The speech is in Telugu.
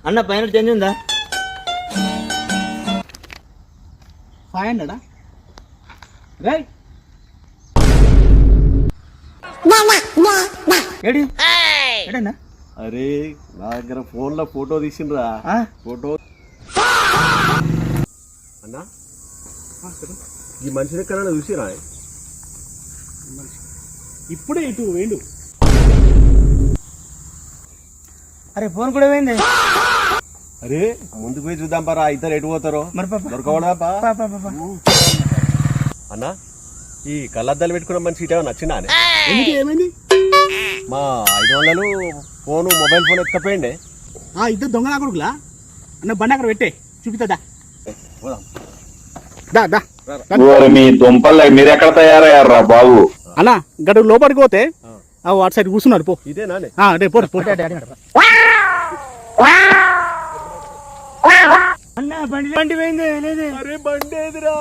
అన్న పైన చేంజ్ ఉందా? 500 రైట్ ఏడి ఏడన్నా? అరే నా దగ్గర ఫోన్ లో ఫోటో తీసిండ్రా. ఫోటో అన్నా ఈ మనిషిని ఎక్కడ చూసిరా? ఇప్పుడే ఇటు వేండు. అరే ఫోన్ కూడా పోయింది. అరే ముందుకు పోయి చూద్దాం పరా, ఇద్దరు ఎటు పోతారో మరి దొరకవడా అన్నా. ఈ కళ్ళద్దాలు పెట్టుకున్న మనిషి ఇటేమో నచ్చిందా? ఏమైంది? మా 500 ఫోను మొబైల్ ఫోన్ ఎత్తుకపోయిండే. ఇద్దరు దొంగ కొడుకులా అన్న. బండి అక్కడ పెట్టే చూపిస్తా. మీ దుంపలు మీరు ఎక్కడ తయారయ్యారా బాబు? అన్న గడు లోపలికి పోతే వాటి సైడ్ కూర్చున్నారు. పో ఇదేనా? అదే పో. అన్న బండి పోయింది. అరే బండి ఎదురా.